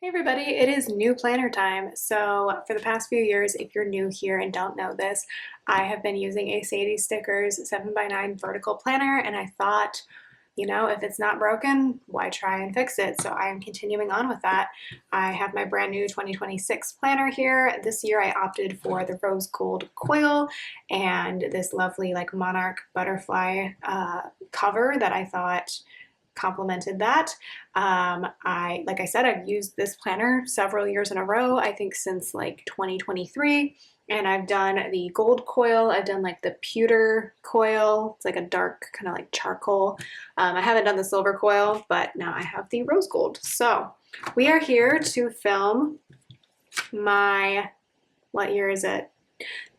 Hey everybody, it is new planner time. So for the past few years, if you're new here and don't know this, I have been using a Sadie Stickers 7x9 vertical planner, and I thought, if it's not broken, why try and fix it? So I am continuing on with that. I have my brand new 2026 planner here. This year I opted for the rose gold coil and this lovely like monarch butterfly cover that I thought complemented that. Like I said, I've used this planner several years in a row, I think since like 2023. And I've done the gold coil, I've done like the pewter coil, it's like a dark kind of like charcoal. I haven't done the silver coil, but now I have the rose gold. So we are here to film my, what year is it?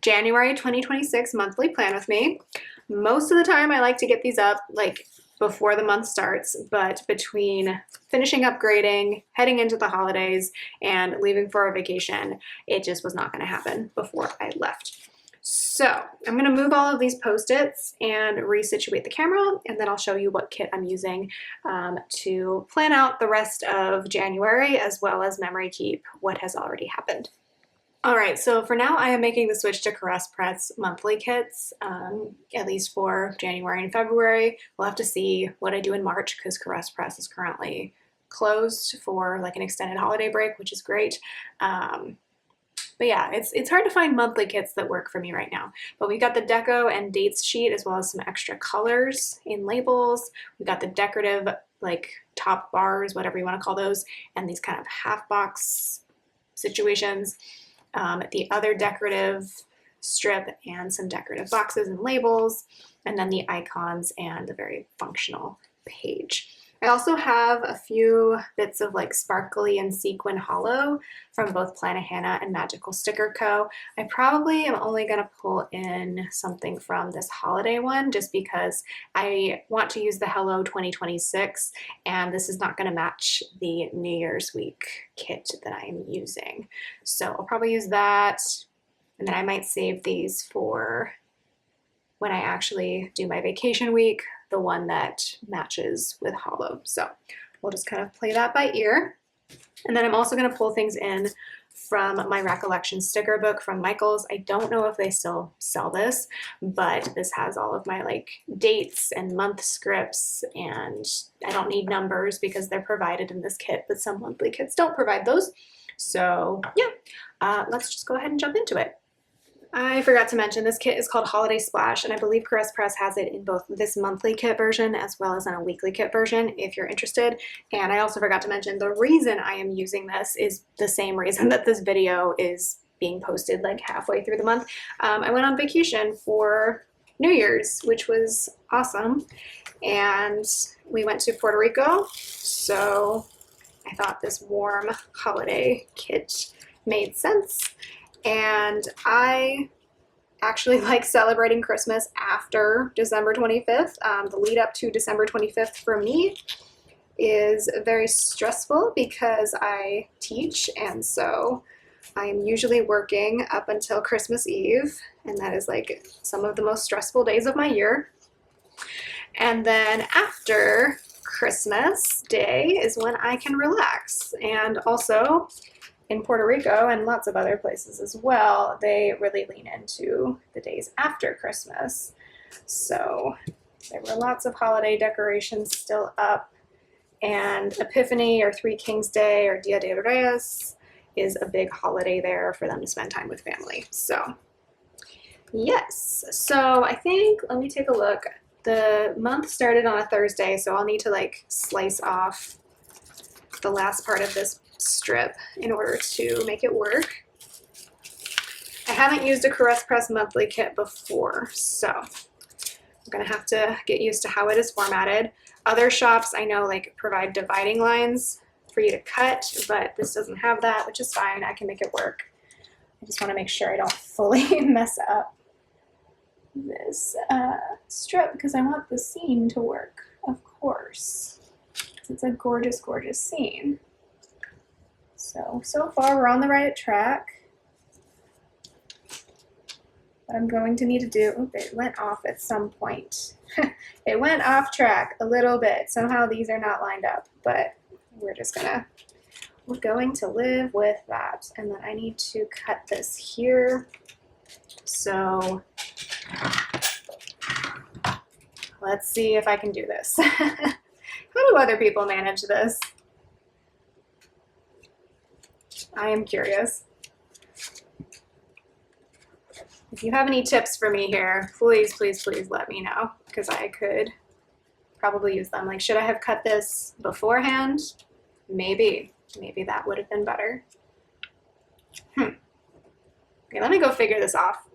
January 2026 monthly plan with me. Most of the time I like to get these up like before the month starts, but between finishing up grading, heading into the holidays, and leaving for a vacation, it just was not going to happen before I left. So I'm going to move all of these Post-its and resituate the camera, and then I'll show you what kit I'm using to plan out the rest of January, as well as memory keep what has already happened. All right, so for now I am making the switch to Caress Press monthly kits, at least for January and February. We'll have to see what I do in March because Caress Press is currently closed for like an extended holiday break, which is great. But yeah, it's hard to find monthly kits that work for me right now. But we've got the deco and dates sheet as well as some extra colors in labels. We've got the decorative like top bars, whatever you want to call those, and these kind of half box situations. The other decorative strip and some decorative boxes and labels, and then the icons and the very functional page. I also have a few bits of like sparkly and sequin hollow from both Plannahannah and Magical Sticker Co. I probably am only going to pull in something from this holiday one just because I want to use the Hello 2026 and this is not going to match the New Year's week kit that I am using. So I'll probably use that, and then I might save these for when I actually do my vacation week, the one that matches with Hollow. So we'll just kind of play that by ear. And then I'm also going to pull things in from my Recollection sticker book from Michaels. I don't know if they still sell this, but this has all of my like dates and month scripts, and I don't need numbers because they're provided in this kit, but some monthly kits don't provide those. So yeah, let's just go ahead and jump into it. I forgot to mention this kit is called Holiday Splash, and I believe Caress Press has it in both this monthly kit version as well as in a weekly kit version if you're interested. And I also forgot to mention the reason I am using this is the same reason that this video is being posted like halfway through the month. I went on vacation for New Year's, which was awesome, and we went to Puerto Rico, so I thought this warm holiday kit made sense. And I actually like celebrating Christmas after December 25th. The lead up to December 25th for me is very stressful because I teach, and so I am usually working up until Christmas Eve, and that is like some of the most stressful days of my year. And then after Christmas Day is when I can relax. And also, in Puerto Rico and lots of other places as well, they really lean into the days after Christmas. So there were lots of holiday decorations still up, and Epiphany or Three Kings Day or Dia de Reyes is a big holiday there for them to spend time with family. So yes, so I think, let me take a look. The month started on a Thursday, so I'll need to like slice off the last part of this strip in order to make it work. I haven't used a Caress Press monthly kit before, so I'm gonna have to get used to how it is formatted. Other shops I know like provide dividing lines for you to cut, but this doesn't have that, which is fine. I can make it work. I just want to make sure I don't fully mess up this strip because I want the scene to work, of course. It's a gorgeous, gorgeous scene. So far we're on the right track. What I'm going to need to do, it went off at some point. It went off track a little bit. Somehow these are not lined up, but we're just gonna we're going to live with that. And then I need to cut this here. So let's see if I can do this. How do other people manage this? I am curious. If you have any tips for me here, please, please, please let me know, because I could probably use them. Like, should I have cut this beforehand? Maybe. Maybe that would have been better. Okay, let me go figure this off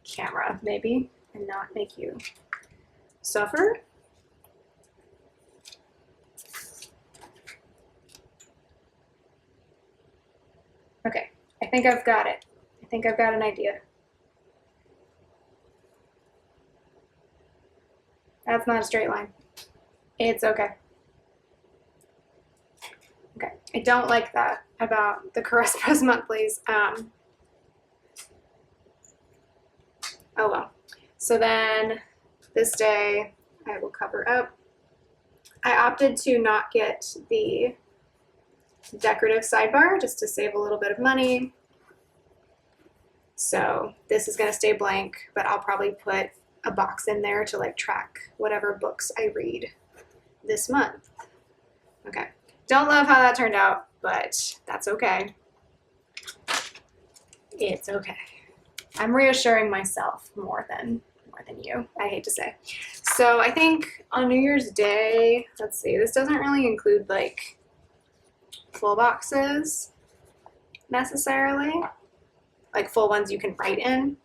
camera, maybe, and not make you suffer. Okay, I think I've got it. I think I've got an idea. That's not a straight line. It's okay. Okay, I don't like that about the Caress Press monthlies. Oh well. So then this day I will cover up. I opted to not get the decorative sidebar just to save a little bit of money. So this is going to stay blank, but I'll probably put a box in there to like track whatever books I read this month. Okay. Don't love how that turned out, but that's okay. It's okay. I'm reassuring myself more than you, I hate to say. So I think on New Year's Day, let's see, this doesn't really include like full boxes necessarily, like full ones you can write in.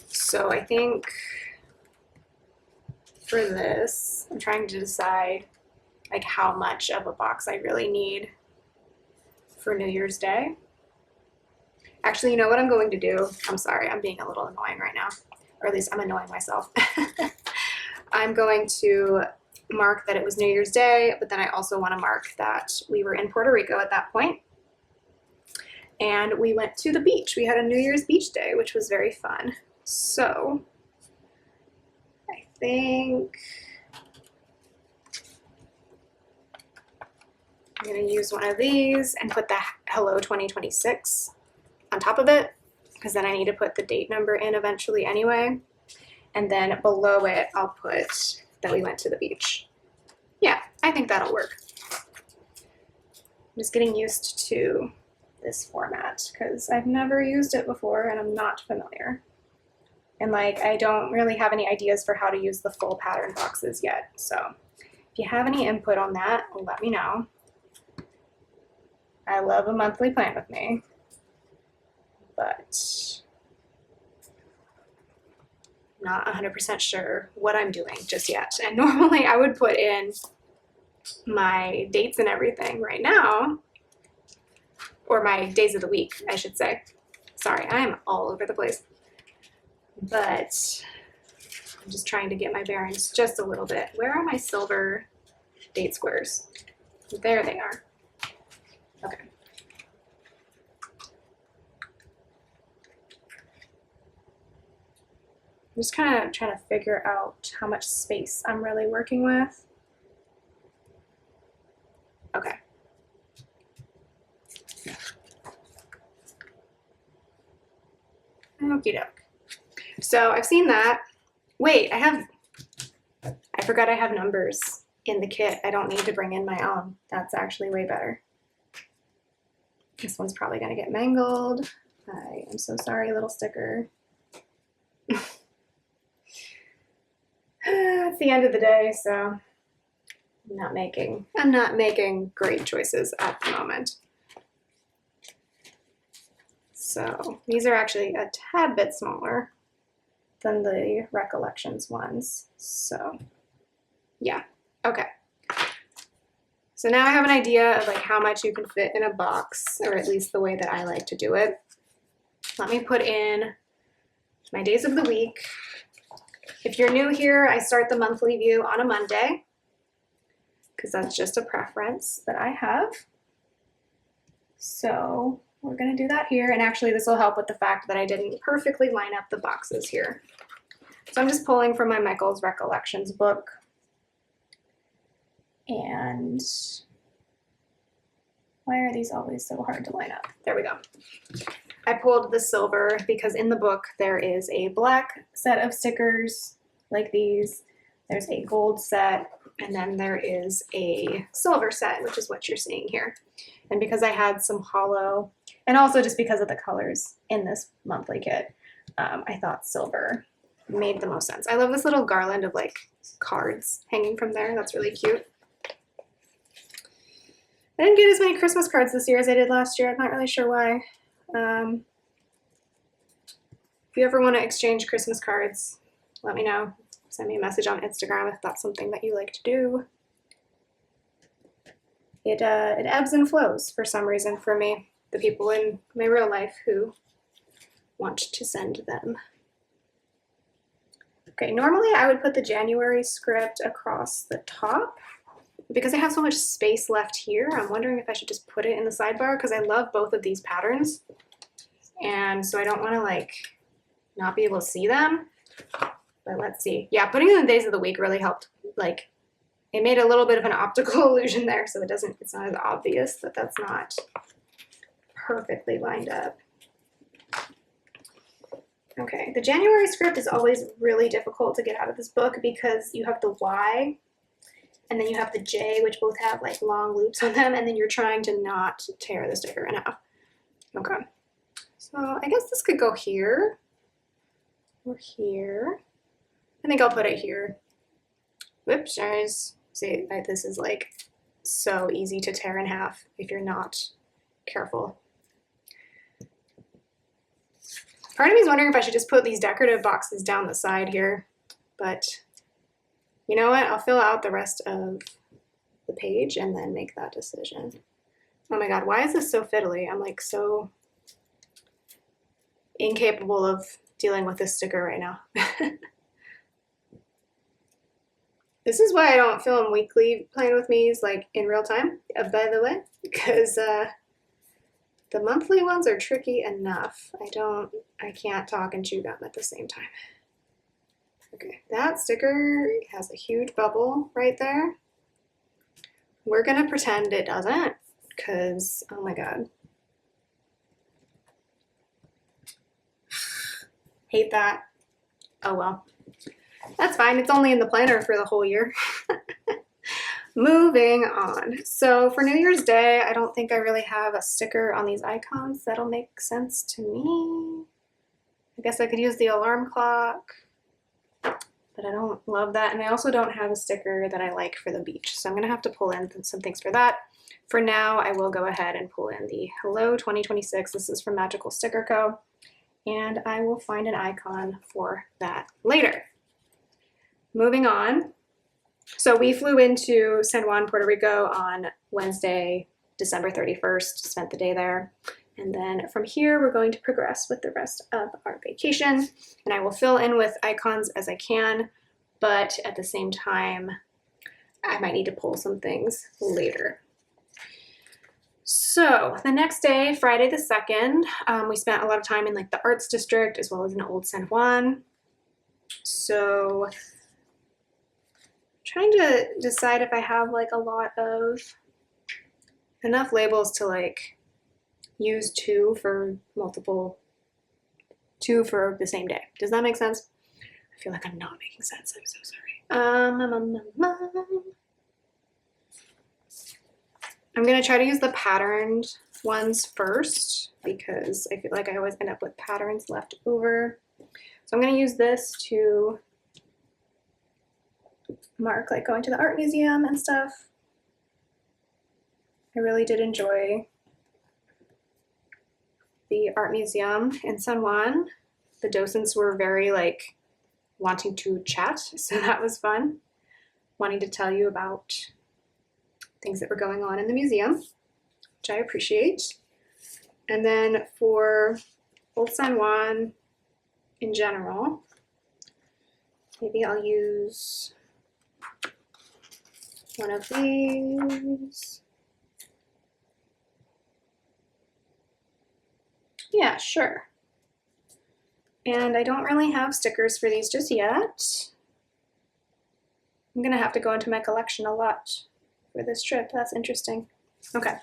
So I think for this, I'm trying to decide like how much of a box I really need for New Year's Day. Actually, you know what I'm going to do? I'm sorry, I'm being a little annoying right now, or at least I'm annoying myself. I'm going to mark that it was New Year's Day, but then I also want to mark that we were in Puerto Rico at that point, and we went to the beach. We had a New Year's beach day, which was very fun. So I think I'm going to use one of these and put the Hello 2026 on top of it, because then I need to put the date number in eventually anyway. And then below it, I'll put that we went to the beach. Yeah, I think that'll work. I'm just getting used to this format because I've never used it before and I'm not familiar. And like, I don't really have any ideas for how to use the full pattern boxes yet. So if you have any input on that, let me know. I love a monthly plan with me, but not 100% sure what I'm doing just yet. And normally I would put in my dates and everything right now, or my days of the week, I should say. Sorry, I'm all over the place. But I'm just trying to get my bearings just a little bit. Where are my silver date squares? There they are. Okay. I'm just kind of trying to figure out how much space I'm really working with. Okay. Okie doke. So I've seen that. Wait, I forgot I have numbers in the kit. I don't need to bring in my own. That's actually way better. This one's probably gonna get mangled. I am so sorry, little sticker. It's the end of the day, so I'm not making great choices at the moment. So these are actually a tad bit smaller than the Recollections ones. So yeah, okay. So now I have an idea of like how much you can fit in a box, or at least the way that I like to do it. Let me put in my days of the week. If you're new here, I start the monthly view on a Monday because that's just a preference that I have. So we're gonna do that here. And actually this will help with the fact that I didn't perfectly line up the boxes here. So I'm just pulling from my Michael's Recollections book. And Why are these always so hard to line up? There we go. I pulled the silver because in the book there is a black set of stickers like these. There's a gold set, and then there is a silver set, which is what you're seeing here. And because I had some hollow, and also just because of the colors in this monthly kit, I thought silver made the most sense. I love this little garland of like cards hanging from there. That's really cute. I didn't get as many Christmas cards this year as I did last year. I'm not really sure why. If you ever want to exchange Christmas cards, let me know. Send me a message on Instagram if that's something that you like to do. It ebbs and flows for some reason for me, the people in my real life who want to send them. Okay, normally I would put the January script across the top. Because I have so much space left here, I'm wondering if I should just put it in the sidebar because I love both of these patterns. And so I don't want to like not be able to see them. But let's see. Yeah, putting in the days of the week really helped. Like it made a little bit of an optical illusion there, so it's not as obvious that that's not perfectly lined up. Okay, the January script is always really difficult to get out of this book because you have the Y and then you have the J, which both have like long loops on them, and then you're trying to not tear the sticker in half. Okay, so I guess this could go here or here. I think I'll put it here. Whoops, guys. See, this is like so easy to tear in half if you're not careful. Part of me is wondering if I should just put these decorative boxes down the side here, but you know what? I'll fill out the rest of the page and then make that decision. Oh my God, why is this so fiddly? I'm like so incapable of dealing with this sticker right now. This is why I don't film weekly Playing With Me's like in real time, by the way, because the monthly ones are tricky enough. I can't talk and chew gum at the same time. Okay, that sticker has a huge bubble right there. We're gonna pretend it doesn't, because, oh my God. Hate that. Oh well. That's fine, it's only in the planner for the whole year. Moving on. So for New Year's Day, I don't think I really have a sticker on these icons that'll make sense to me. I guess I could use the alarm clock, but I don't love that. And I also don't have a sticker that I like for the beach. So I'm gonna have to pull in some things for that. For now, I will go ahead and pull in the Hello 2026. This is from Magical Sticker Co. And I will find an icon for that later. Moving on. So we flew into San Juan, Puerto Rico on Wednesday, December 31st, spent the day there. And then from here, we're going to progress with the rest of our vacation. And I will fill in with icons as I can, but at the same time, I might need to pull some things later. So the next day, Friday the 2nd, we spent a lot of time in like the arts district as well as in Old San Juan. So trying to decide if I have like a lot of enough labels to like use two for the same day. Does that make sense? I feel like I'm not making sense. I'm so sorry. I'm gonna try to use the patterned ones first because I feel like I always end up with patterns left over. So I'm gonna use this to mark like going to the art museum and stuff. I really did enjoy the art museum in San Juan. The docents were very like wanting to chat, so that was fun. Wanting to tell you about things that were going on in the museum, which I appreciate. And then for Old San Juan in general, maybe I'll use one of these. Yeah, sure. And I don't really have stickers for these just yet. I'm gonna have to go into my collection a lot for this trip. That's interesting. Okay,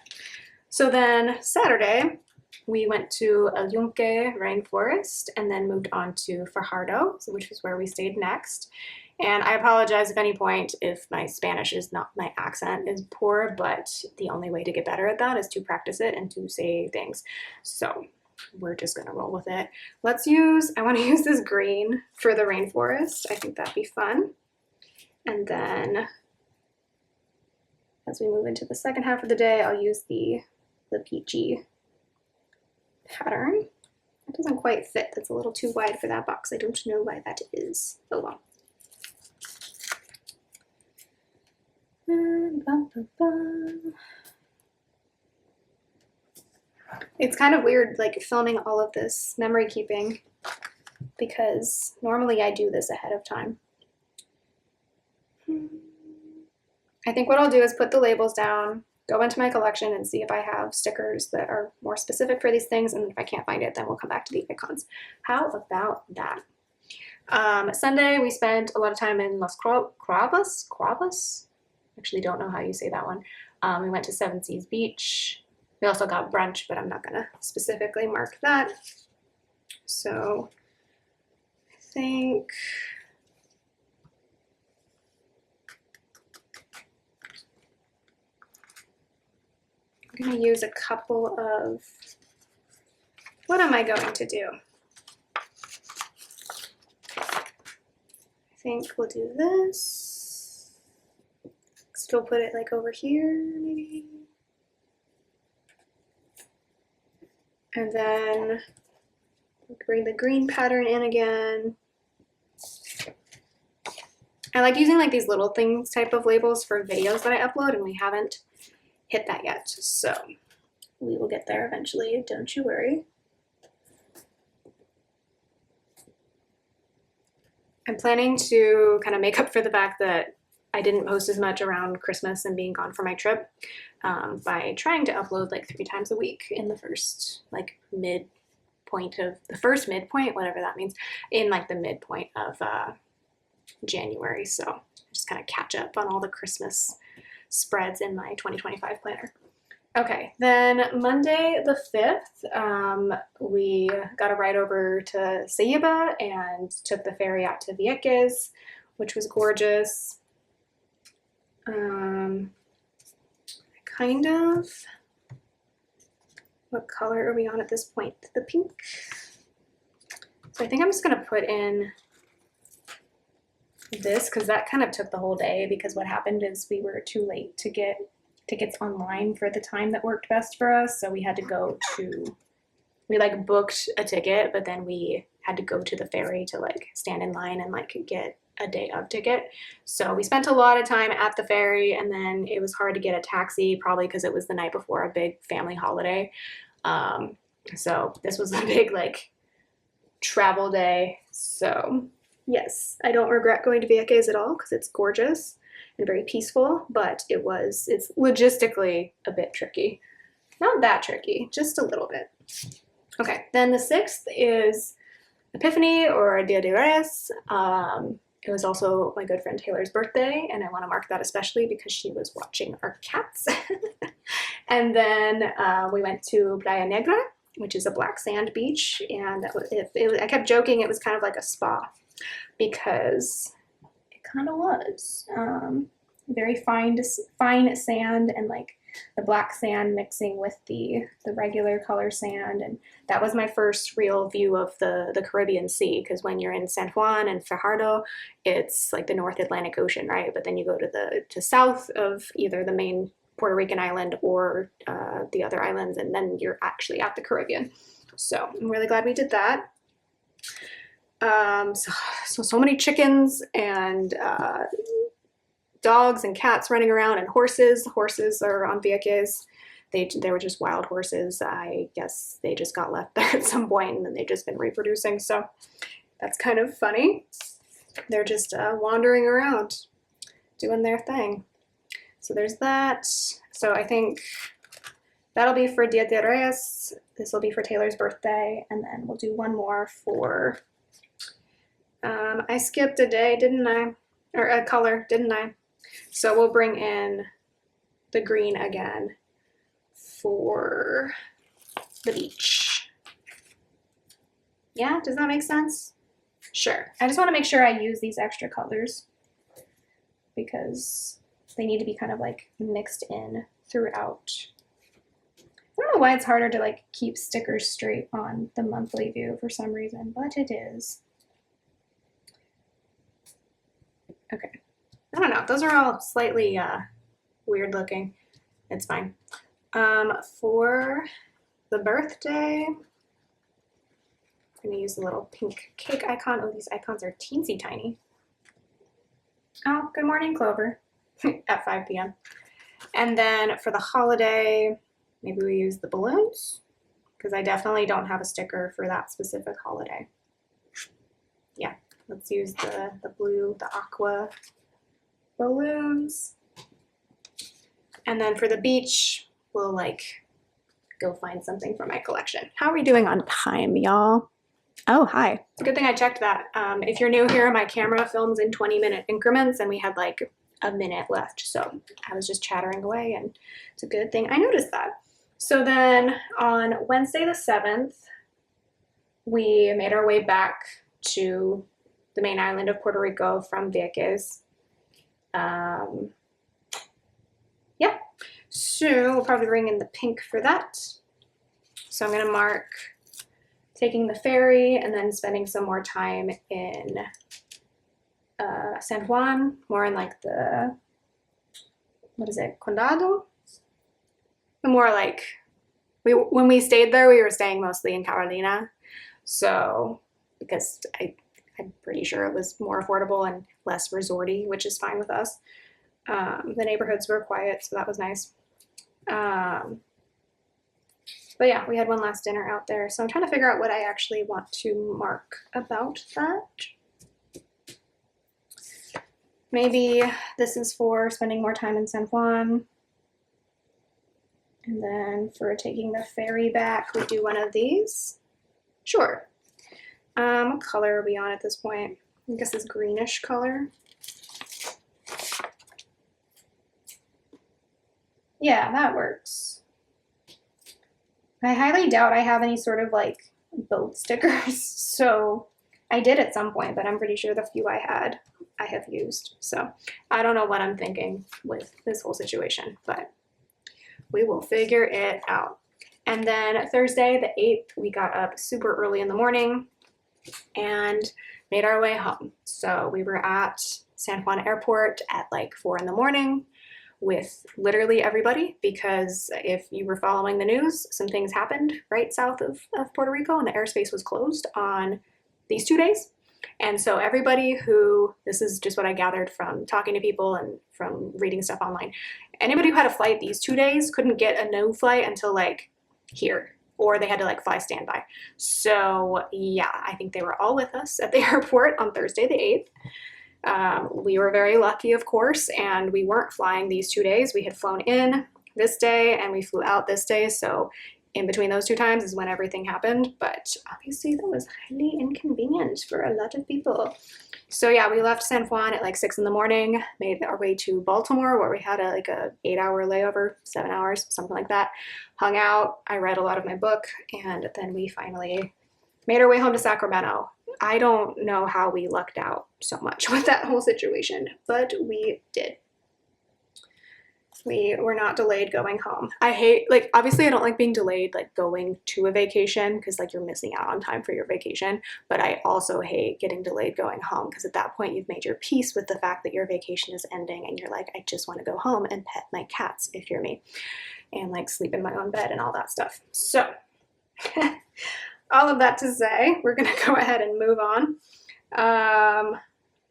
So then Saturday, we went to El Yunque Rainforest and then moved on to Fajardo, which is where we stayed next. And I apologize at any point if my Spanish is not, my accent is poor, but the only way to get better at that is to practice it and to say things. So we're just gonna roll with it. I wanna use this green for the rainforest. I think that'd be fun. And then as we move into the second half of the day, I'll use the peachy pattern. It doesn't quite fit. That's a little too wide for that box. I don't know why that is. Oh well. It's kind of weird like filming all of this memory keeping because normally I do this ahead of time. I think what I'll do is put the labels down, go into my collection and see if I have stickers that are more specific for these things, and if I can't find it, then we'll come back to the icons. How about that? Sunday, we spent a lot of time in Las Cravas? Actually don't know how you say that one. We went to Seven Seas Beach. We also got brunch, but I'm not gonna specifically mark that. So I think I'm gonna use a couple of, what am I going to do? I think we'll do this. Still put it like over here, maybe. And then bring the green pattern in again. I like using like these little things type of labels for videos that I upload, and we haven't hit that yet. So we will get there eventually, don't you worry. I'm planning to kind of make up for the fact that I didn't post as much around Christmas and being gone for my trip by trying to upload like 3 times a week in the first like midpoint, whatever that means, in like the midpoint of January. So just kind of catch up on all the Christmas spreads in my 2025 planner. Okay, then Monday the 5th, we got a ride over to Ceiba and took the ferry out to Vieques, which was gorgeous. Kind of. What color are we on at this point? The pink. So I think I'm just gonna put in this because that kind of took the whole day, because what happened is we were too late to get tickets online for the time that worked best for us. So we had to we like booked a ticket, but then we had to go to the ferry to like stand in line and like get a day of ticket. So we spent a lot of time at the ferry, and then it was hard to get a taxi, probably because it was the night before a big family holiday. So this was a big like travel day. So yes, I don't regret going to Vieques at all because it's gorgeous and very peaceful, but it's logistically a bit tricky. Not that tricky, just a little bit. Okay, then the 6th is Epiphany or Dia de Reyes. It was also my good friend Taylor's birthday, and I want to mark that especially because she was watching our cats. And then we went to Playa Negra, which is a black sand beach, and I kept joking it was kind of like a spa because it kind of was. Very fine sand, and like the black sand mixing with the regular color sand, and that was my first real view of the Caribbean Sea, because when you're in San Juan and Fajardo, it's like the North Atlantic Ocean, right? But then you go to south of either the main Puerto Rican island or the other islands, and then you're actually at the Caribbean. So I'm really glad we did that. So many chickens and dogs and cats running around, and horses. Horses are on Vieques. They were just wild horses. I guess they just got left there at some point, and then they've just been reproducing. So that's kind of funny. They're just wandering around, doing their thing. So there's that. So I think that'll be for Dia de Reyes. This will be for Taylor's birthday, and then we'll do one more for. I skipped a day, didn't I? Or a color, didn't I? So we'll bring in the green again for the beach. Yeah, does that make sense? Sure. I just want to make sure I use these extra colors because they need to be kind of like mixed in throughout. I don't know why it's harder to like keep stickers straight on the monthly view for some reason, but it is. Okay. I don't know. Those are all slightly weird looking. It's fine. For the birthday, I'm going to use the little pink cake icon. Oh, these icons are teensy tiny. Oh, good morning, Clover, at 5 p.m. And then for the holiday, maybe we use the balloons, because I definitely don't have a sticker for that specific holiday. Yeah, let's use the blue, the aqua balloons. And then for the beach, we'll like go find something from my collection. How are we doing on time, y'all? Oh, hi. It's a good thing I checked that. If you're new here, my camera films in 20-minute increments and we had like a minute left. So I was just chattering away and it's a good thing I noticed that. So then on Wednesday the 7th, we made our way back to the main island of Puerto Rico from Vieques. Yeah, so we'll probably bring in the pink for that. So I'm gonna mark taking the ferry and then spending some more time in San Juan, more in like the, what is it, Condado? The more like, when we stayed there, we were staying mostly in Carolina. So, because I'm pretty sure it was more affordable and less resorty, which is fine with us. The neighborhoods were quiet, so that was nice. But yeah, we had one last dinner out there. So I'm trying to figure out what I actually want to mark about that. Maybe this is for spending more time in San Juan. And then for taking the ferry back, we do one of these. Sure. What color are we on at this point? I guess this greenish color. Yeah, that works. I highly doubt I have any sort of like boat stickers. So I did at some point, but I'm pretty sure the few I had, I have used. So I don't know what I'm thinking with this whole situation, but we will figure it out. And then Thursday, the 8th, we got up super early in the morning and made our way home. So we were at San Juan Airport at like 4 in the morning with literally everybody, because if you were following the news, some things happened right south of Puerto Rico and the airspace was closed on these 2 days. And so everybody who, this is just what I gathered from talking to people and from reading stuff online, anybody who had a flight these 2 days couldn't get a no flight until like here, or they had to like fly standby. So yeah, I think they were all with us at the airport on Thursday the 8th. We were very lucky, of course, and we weren't flying these 2 days. We had flown in this day and we flew out this day. So in between those 2 times is when everything happened. But obviously that was highly inconvenient for a lot of people. So yeah, we left San Juan at like 6 in the morning, made our way to Baltimore where we had like a 8-hour layover, 7 hours, something like that. Hung out, I read a lot of my book, and then we finally made our way home to Sacramento. I don't know how we lucked out so much with that whole situation, but we did. We were not delayed going home. I hate, like, obviously I don't like being delayed, like going to a vacation, because like you're missing out on time for your vacation, but I also hate getting delayed going home, because at that point you've made your peace with the fact that your vacation is ending and you're like, I just want to go home and pet my cats if you're me, and like sleep in my own bed and all that stuff. So all of that to say, we're gonna go ahead and move on.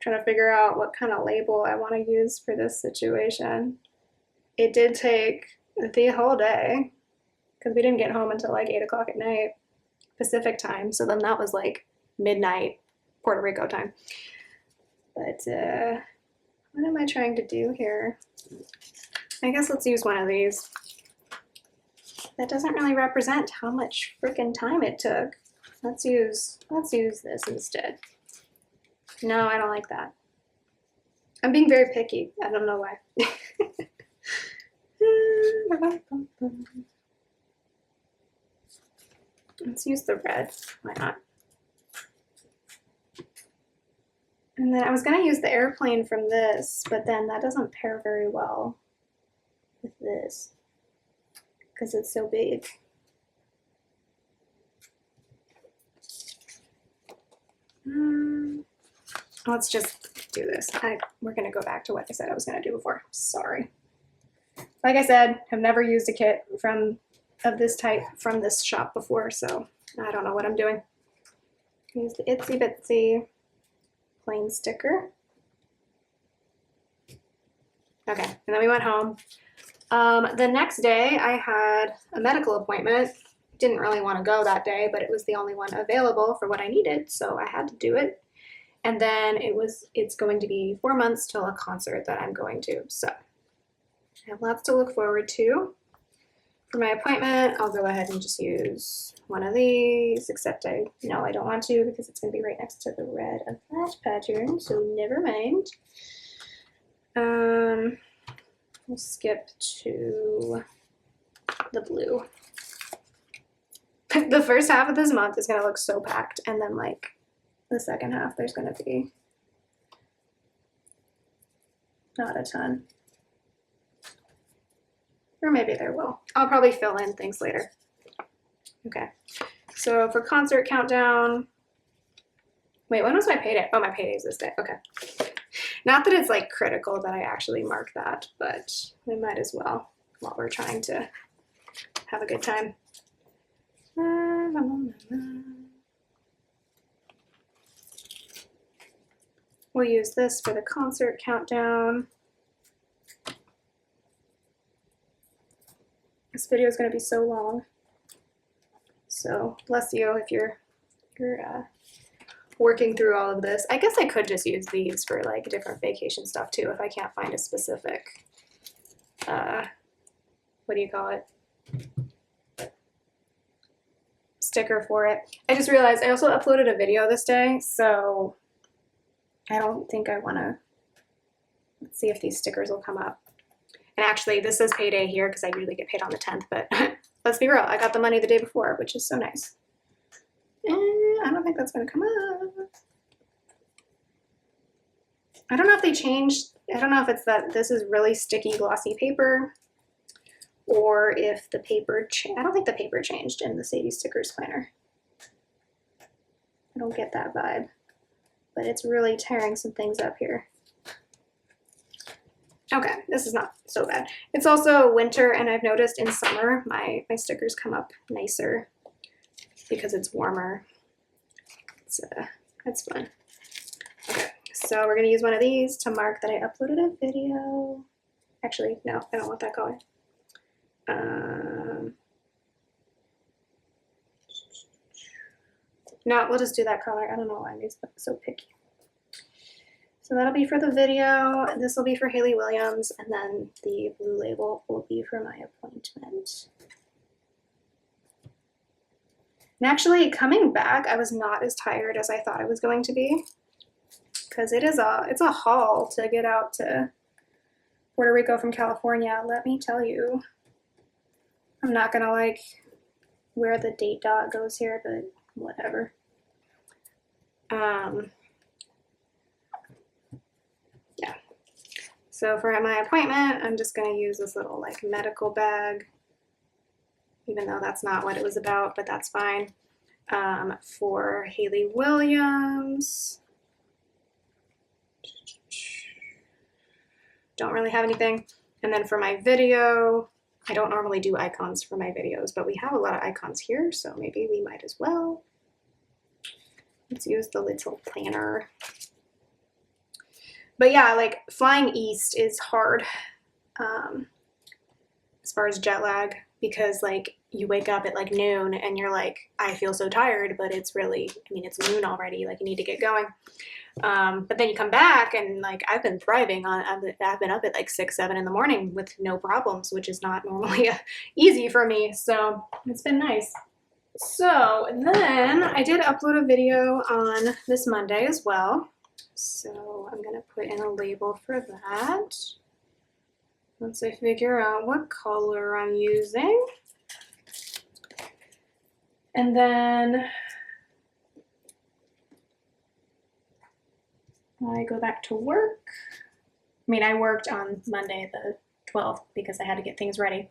Trying to figure out what kind of label I want to use for this situation. It did take the whole day because we didn't get home until like 8 o'clock at night Pacific time. So then that was like midnight Puerto Rico time. But what am I trying to do here? I guess let's use one of these. That doesn't really represent how much freaking time it took. Let's use this instead. No, I don't like that. I'm being very picky. I don't know why. Let's use the red. Why not? And then I was going to use the airplane from this, but then that doesn't pair very well with this because it's so big. Let's just do this. We're going to go back to what I said I was going to do before. Sorry. Like I said, I've never used a kit of this type from this shop before, so I don't know what I'm doing. Use the Itsy Bitsy plain sticker. Okay, and then we went home. The next day I had a medical appointment. Didn't really want to go that day, but it was the only one available for what I needed, so I had to do it. And then it's going to be 4 months till a concert that I'm going to, so I have lots to look forward to. For my appointment, I'll go ahead and just use one of these, except I don't want to because it's going to be right next to the red of that pattern, so never mind. We'll skip to the blue. The first half of this month is going to look so packed, and then like the second half there's going to be not a ton. Or maybe there will. I'll probably fill in things later. Okay, so for concert countdown, wait, when was my payday? Oh, my payday's this day. Okay. Not that it's like critical that I actually mark that, but we might as well while we're trying to have a good time. We'll use this for the concert countdown. This video is going to be so long. So bless you if you're working through all of this. I guess I could just use these for like different vacation stuff too if I can't find a specific, what do you call it? Sticker for it. I just realized I also uploaded a video this day, so I don't think I want to. Let's see if these stickers will come up. And actually, this says payday here because I usually get paid on the 10th, but let's be real, I got the money the day before, which is so nice. And I don't think that's going to come up. I don't know if they changed. I don't know if it's that this is really sticky, glossy paper, or if the paper, I don't think the paper changed in the Sadie Stickers planner. I don't get that vibe, but it's really tearing some things up here. Okay, this is not so bad. It's also winter, and I've noticed in summer my stickers come up nicer because it's warmer. That's fun. Okay, so we're gonna use one of these to mark that I uploaded a video. Actually, no, I don't want that color. No, we'll just do that color. I don't know why I'm so picky. So that'll be for the video. This will be for Hayley Williams, and then the blue label will be for my appointment. And actually, coming back, I was not as tired as I thought I was going to be, because it's a haul to get out to Puerto Rico from California. Let me tell you, I'm not gonna like where the date dot goes here, but whatever. Yeah. So for my appointment, I'm just gonna use this little like medical bag, even though that's not what it was about, but that's fine. For Hayley Williams, don't really have anything. And then for my video, I don't normally do icons for my videos, but we have a lot of icons here, so maybe we might as well. Let's use the little planner. But yeah, like flying east is hard as far as jet lag, because like you wake up at like noon and you're like, I feel so tired, but it's really, I mean, it's noon already, like you need to get going. But then you come back and like I've been thriving on, I've been up at like 6, 7 in the morning with no problems, which is not normally easy for me. So it's been nice. So then I did upload a video on this Monday as well. So I'm gonna put in a label for that. Once I figure out what color I'm using. And then I go back to work. I mean, I worked on Monday the 12th because I had to get things ready,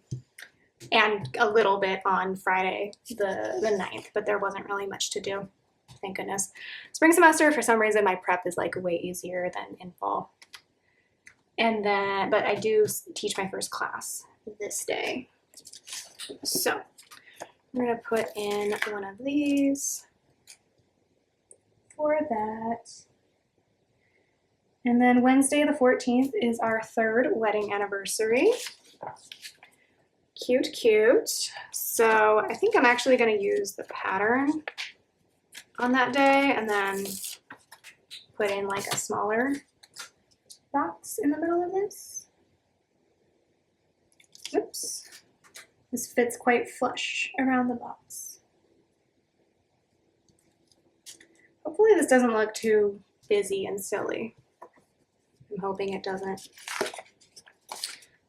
and a little bit on Friday the 9th, but there wasn't really much to do. Thank goodness. Spring semester, for some reason, my prep is like way easier than in fall. And then, but I do teach my first class this day. So I'm gonna put in one of these for that. And then Wednesday the 14th is our 3rd wedding anniversary. Cute, cute. So I think I'm actually gonna use the pattern on that day and then put in like a smaller box in the middle of this. Oops. This fits quite flush around the box. Hopefully this doesn't look too busy and silly. I'm hoping it doesn't.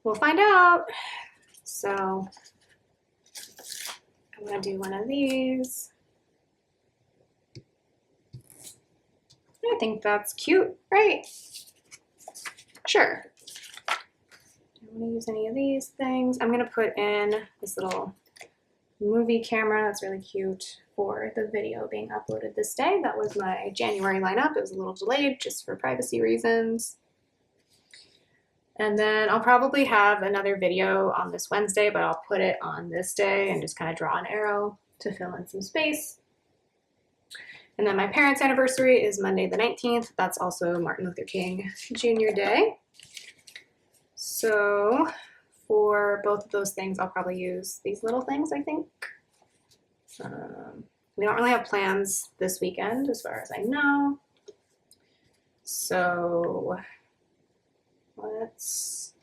We'll find out. So I'm gonna do one of these. I think that's cute, right? Sure. I don't want to use any of these things. I'm gonna put in this little movie camera that's really cute for the video being uploaded this day. That was my January lineup. It was a little delayed just for privacy reasons. And then I'll probably have another video on this Wednesday, but I'll put it on this day and just kind of draw an arrow to fill in some space. And then my parents' anniversary is Monday the 19th. That's also Martin Luther King Jr. Day. So for both of those things, I'll probably use these little things, I think. We don't really have plans this weekend as far as I know. So let's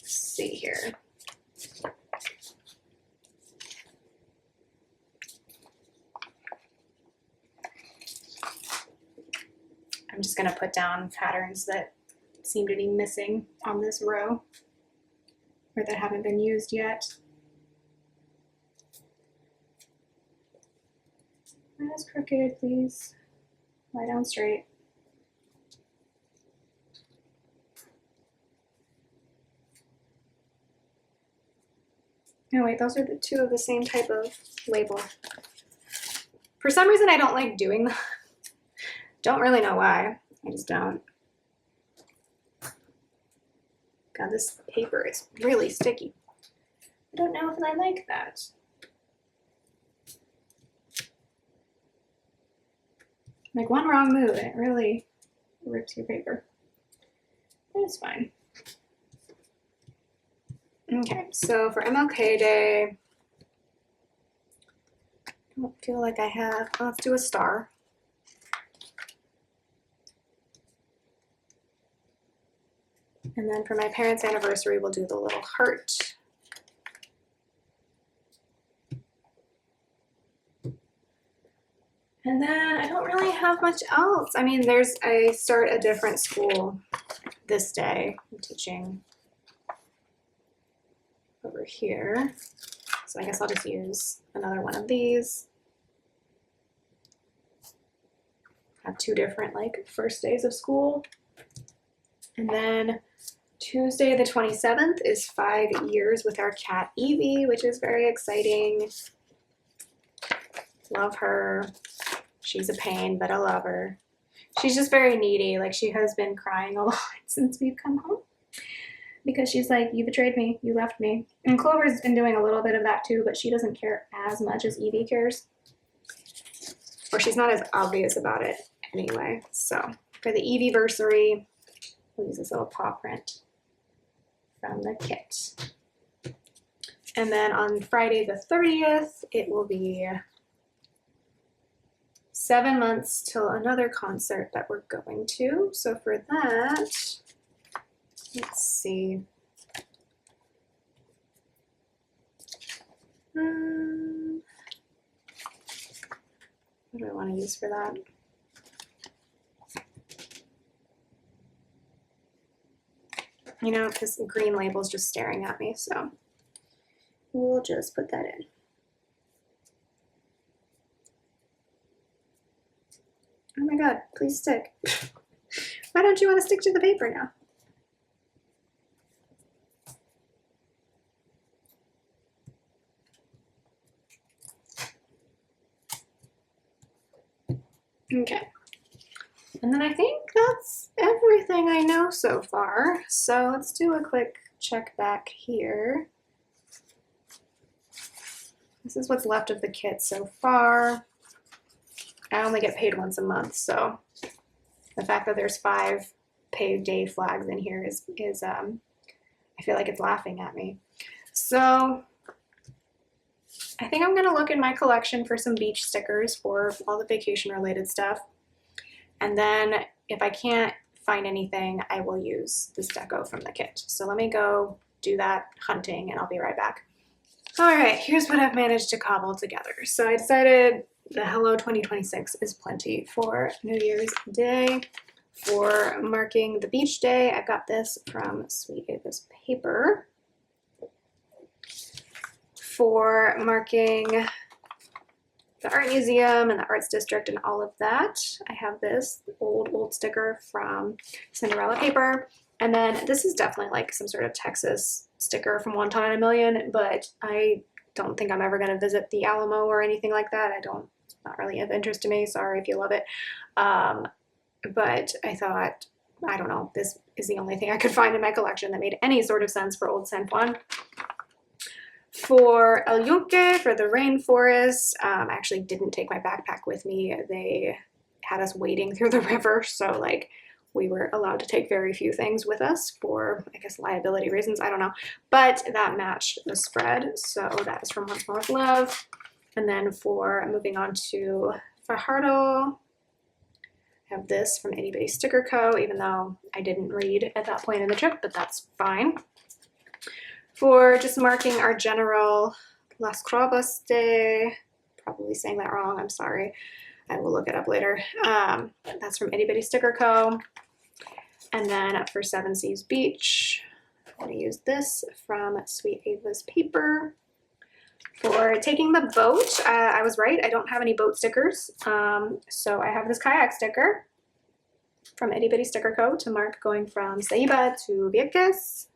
see here. I'm just going to put down patterns that seem to be missing on this row or that haven't been used yet. Not as crooked, please. Lie down straight. Oh wait, those are the two of the same type of label. For some reason I don't like doing that. Don't really know why. I just don't. God, this paper is really sticky. I don't know if I like that. Like one wrong move and it really rips your paper. It's fine. Okay, so for MLK Day, I don't feel like I have, let's do a star. And then for my parents' anniversary, we'll do the little heart. And then I don't really have much else. I mean, I start a different school this day. I'm teaching over here. So I guess I'll just use another one of these. Have two different like first days of school. And then Tuesday the 27th is 5 years with our cat Evie, which is very exciting. Love her. She's a pain, but I love her. She's just very needy. Like she has been crying a lot since we've come home because she's like, you betrayed me, you left me. And Clover's been doing a little bit of that too, but she doesn't care as much as Evie cares. Or she's not as obvious about it anyway. So for the Evie-versary, we'll use this little paw print from the kit. And then on Friday the 30th, it will be 7 months till another concert that we're going to. So for that, let's see. What do I want to use for that? You know, this green label's just staring at me, so we'll just put that in. Oh my God, please stick. Why don't you want to stick to the paper now? Okay. And then I think that's everything I know so far. So let's do a quick check back here. This is what's left of the kit so far. I only get paid once a month, so the fact that there's 5 paid day flags in here is I feel like it's laughing at me. So I think I'm gonna look in my collection for some beach stickers for all the vacation related stuff. And then if I can't find anything, I will use this deco from the kit. So let me go do that hunting and I'll be right back. All right, here's what I've managed to cobble together. So I decided the Hello 2026 is plenty for New Year's Day. For marking the beach day, I've got this from Sweet Ava's Paper. For marking the art museum and the arts district and all of that, I have this old sticker from Cinderella Paper. And then this is definitely like some sort of Texas sticker from One Time in a Million, but I don't think I'm ever going to visit the Alamo or anything like that. It's not really of interest to me. Sorry if you love it. But I thought, I don't know, this is the only thing I could find in my collection that made any sort of sense for Old San Juan. For El Yunque, for the rainforest, I actually didn't take my backpack with me. They had us wading through the river, so like we were allowed to take very few things with us for, I guess, liability reasons. I don't know. But that matched the spread, so that is from Once More with Love. And then for moving on to Fajardo, I have this from Itty Bitty Sticker Co., even though I didn't read at that point in the trip, but that's fine. For just marking our general Las Cravas Day, probably saying that wrong, I'm sorry. I will look it up later. That's from Itty Bitty Sticker Co. And then for Seven Seas Beach, I'm going to use this from Sweet Ava's Paper. For taking the boat, I was right, I don't have any boat stickers. So I have this kayak sticker from Itty Bitty Sticker Co. to mark going from Ceiba to Vieques.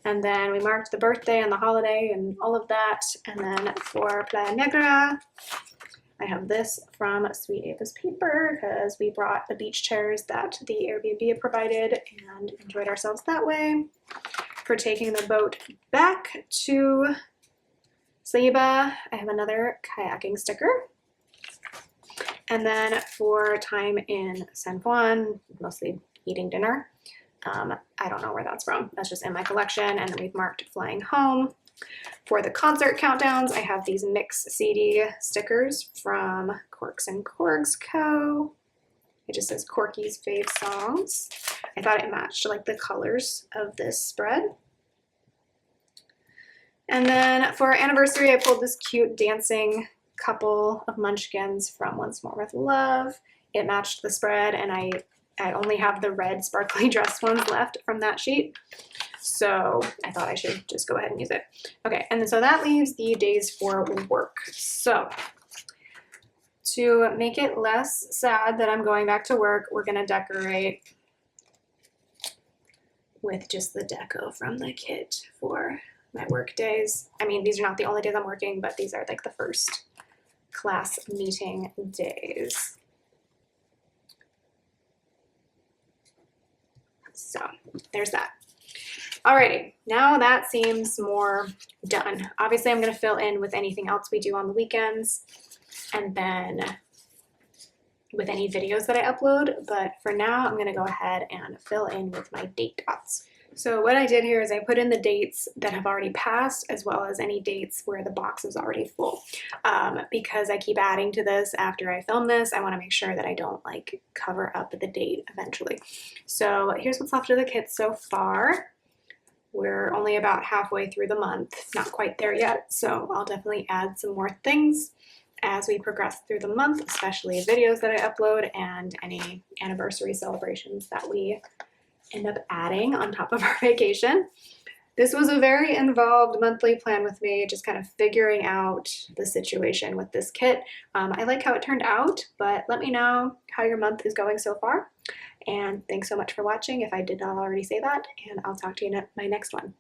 And then we marked the birthday and the holiday and all of that. And then for Playa Negra, I have this from Sweet Ava's Paper because we brought the beach chairs that the Airbnb had provided and enjoyed ourselves that way. For taking the boat back to Ceiba, I have another kayaking sticker. And then for time in San Juan, mostly eating dinner, I don't know where that's from. That's just in my collection. And then we've marked flying home. For the concert countdowns, I have these mix CD stickers from Corks and Corgs Co. It just says Corky's Fave Songs. I thought it matched like the colors of this spread. And then for our anniversary, I pulled this cute dancing couple of munchkins from Once More with Love. It matched the spread, and I only have the red sparkly dress ones left from that sheet. So I thought I should just go ahead and use it. Okay, and so that leaves the days for work. So to make it less sad that I'm going back to work, we're gonna decorate with just the deco from the kit for my work days. I mean, these are not the only days I'm working, but these are like the first class meeting days. So there's that. Alrighty, now that seems more done. Obviously, I'm going to fill in with anything else we do on the weekends and then with any videos that I upload. But for now, I'm going to go ahead and fill in with my date dots. So what I did here is I put in the dates that have already passed as well as any dates where the box is already full. Because I keep adding to this after I film this, I want to make sure that I don't like cover up the date eventually. So here's what's left of the kit so far. We're only about halfway through the month, not quite there yet, so I'll definitely add some more things as we progress through the month, especially videos that I upload and any anniversary celebrations that we end up adding on top of our vacation. This was a very involved monthly plan with me, just kind of figuring out the situation with this kit. I like how it turned out, but let me know how your month is going so far. And thanks so much for watching if I did not already say that, and I'll talk to you in my next one.